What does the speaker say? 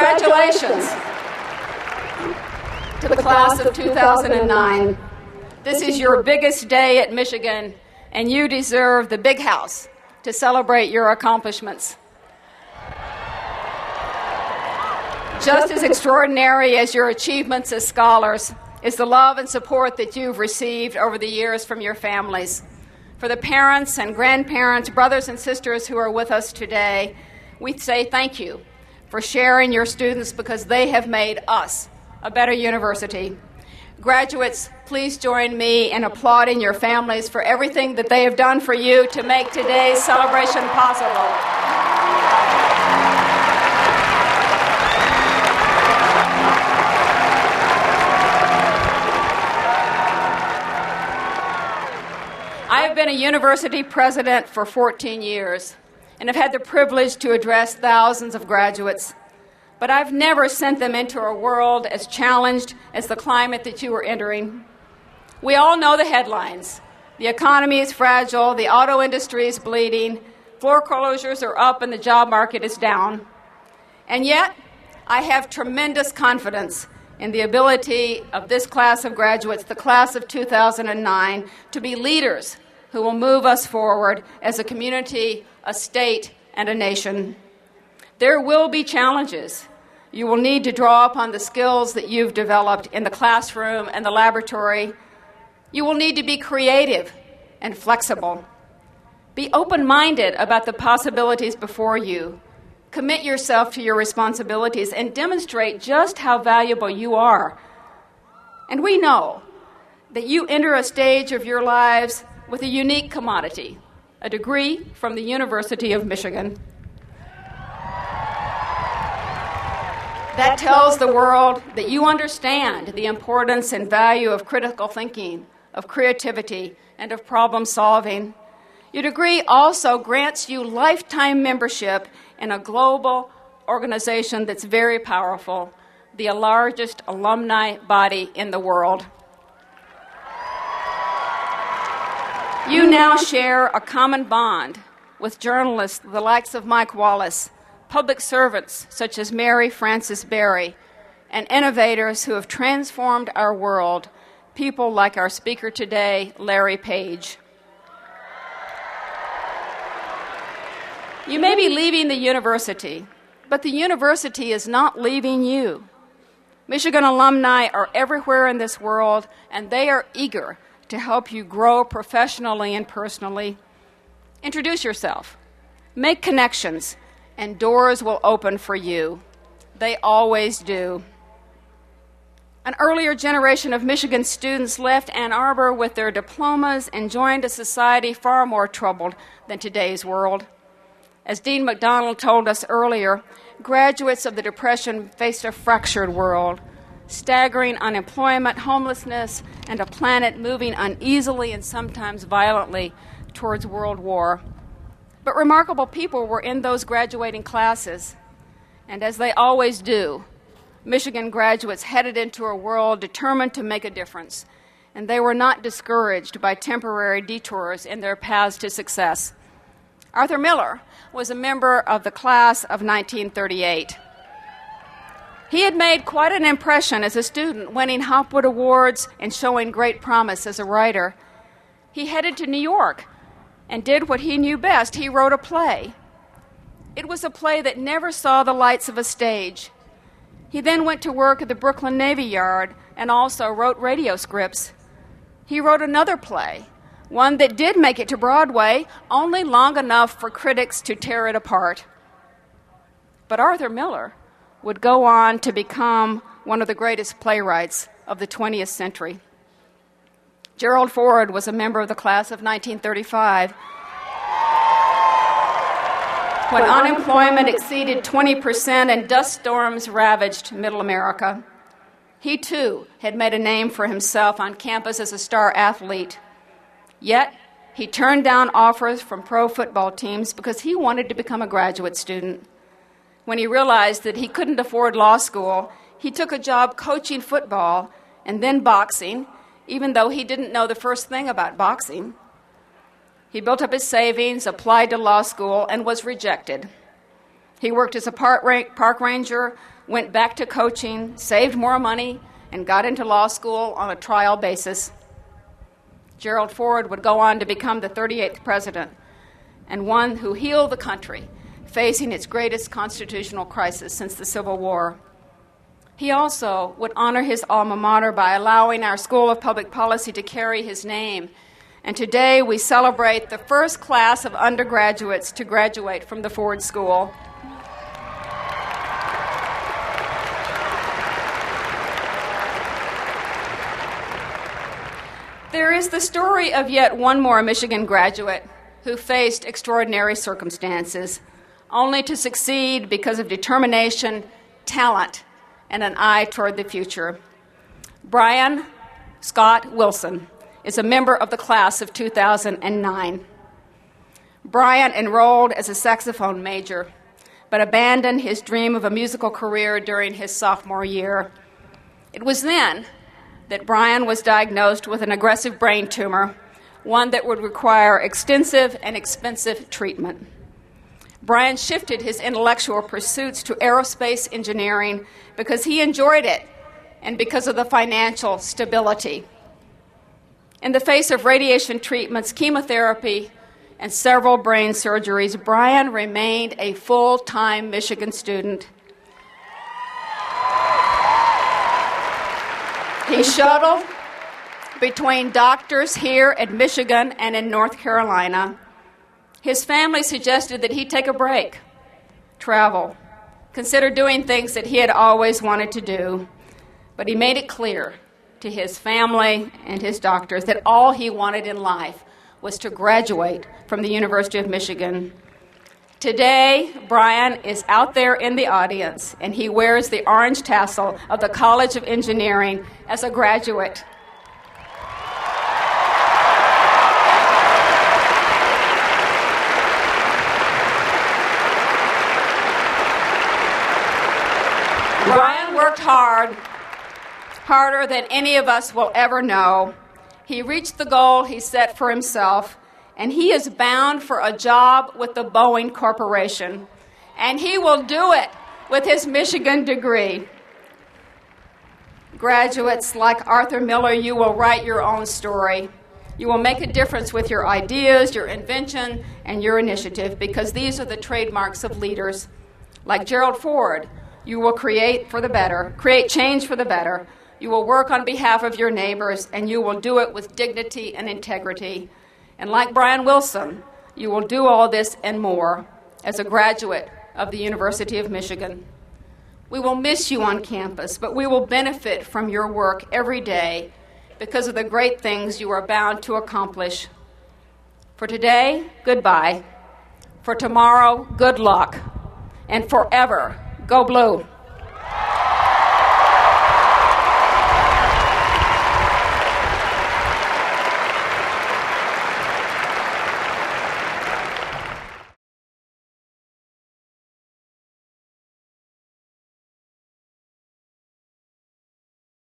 Congratulations to the class of 2009. This is your biggest day at Michigan, and you deserve the big house to celebrate your accomplishments. Just as extraordinary as your achievements as scholars is the love and support that you've received over the years from your families. For the parents and grandparents, brothers and sisters who are with us today, we say thank you for sharing your students because they have made us a better university. Graduates, please join me in applauding your families for everything that they have done for you to make today's celebration possible. I have been a university president for 14 years and have had the privilege to address thousands of graduates. But I've never sent them into a world as challenged as the climate that you are entering. We all know the headlines. The economy is fragile, the auto industry is bleeding, foreclosures are up, and the job market is down. And yet, I have tremendous confidence in the ability of this class of graduates, the class of 2009, to be leaders who will move us forward as a community, a state, and a nation. There will be challenges. You will need to draw upon the skills that you've developed in the classroom and the laboratory. You will need to be creative and flexible. Be open-minded about the possibilities before you. Commit yourself to your responsibilities and demonstrate just how valuable you are. And we know that you enter a stage of your lives with a unique commodity, a degree from the University of Michigan. That tells the world that you understand the importance and value of critical thinking, of creativity, and of problem solving. Your degree also grants you lifetime membership in a global organization that's very powerful, the largest alumni body in the world. You now share a common bond with journalists, the likes of Mike Wallace, public servants such as Mary Frances Berry, and innovators who have transformed our world, people like our speaker today, Larry Page. You may be leaving the university, but the university is not leaving you. Michigan alumni are everywhere in this world, and they are eager to help you grow professionally and personally. Introduce yourself, make connections, and doors will open for you. They always do. An earlier generation of Michigan students left Ann Arbor with their diplomas and joined a society far more troubled than today's world. As Dean McDonald told us earlier, graduates of the Depression faced a fractured world, staggering unemployment, homelessness, and a planet moving uneasily and sometimes violently towards world war. But remarkable people were in those graduating classes, and as they always do, Michigan graduates headed into a world determined to make a difference, and they were not discouraged by temporary detours in their paths to success. Arthur Miller was a member of the class of 1938. He had made quite an impression as a student, winning Hopwood Awards and showing great promise as a writer. He headed to New York and did what he knew best. He wrote a play. It was a play that never saw the lights of a stage. He then went to work at the Brooklyn Navy Yard and also wrote radio scripts. He wrote another play, one that did make it to Broadway, only long enough for critics to tear it apart. But Arthur Miller would go on to become one of the greatest playwrights of the 20th century. Gerald Ford was a member of the class of 1935. When unemployment exceeded 20% and dust storms ravaged Middle America, he too had made a name for himself on campus as a star athlete. Yet, he turned down offers from pro football teams because he wanted to become a graduate student. When he realized that he couldn't afford law school, he took a job coaching football and then boxing, even though he didn't know the first thing about boxing. He built up his savings, applied to law school, and was rejected. He worked as a park ranger, went back to coaching, saved more money, and got into law school on a trial basis. Gerald Ford would go on to become the 38th president and one who healed the country, facing its greatest constitutional crisis since the Civil War. He also would honor his alma mater by allowing our School of Public Policy to carry his name. And today we celebrate the first class of undergraduates to graduate from the Ford School. There is the story of yet one more Michigan graduate who faced extraordinary circumstances, only to succeed because of determination, talent, and an eye toward the future. Brian Scott Wilson is a member of the class of 2009. Brian enrolled as a saxophone major, but abandoned his dream of a musical career during his sophomore year. It was then that Brian was diagnosed with an aggressive brain tumor, one that would require extensive and expensive treatment. Brian shifted his intellectual pursuits to aerospace engineering because he enjoyed it and because of the financial stability. In the face of radiation treatments, chemotherapy, and several brain surgeries, Brian remained a full-time Michigan student. He shuttled between doctors here at Michigan and in North Carolina. His family suggested that he take a break, travel, consider doing things that he had always wanted to do. But he made it clear to his family and his doctors that all he wanted in life was to graduate from the University of Michigan. Today, Brian is out there in the audience, and he wears the orange tassel of the College of Engineering as a graduate. Brian worked hard, harder than any of us will ever know. He reached the goal he set for himself, and he is bound for a job with the Boeing Corporation, and he will do it with his Michigan degree. Graduates like Arthur Miller, you will write your own story. You will make a difference with your ideas, your invention, and your initiative, because these are the trademarks of leaders. Like Gerald Ford, you will create change for the better. You will work on behalf of your neighbors, and you will do it with dignity and integrity. And like Brian Wilson, you will do all this and more as a graduate of the University of Michigan. We will miss you on campus, but we will benefit from your work every day because of the great things you are bound to accomplish. For today, goodbye. For tomorrow, good luck. And forever, go blue.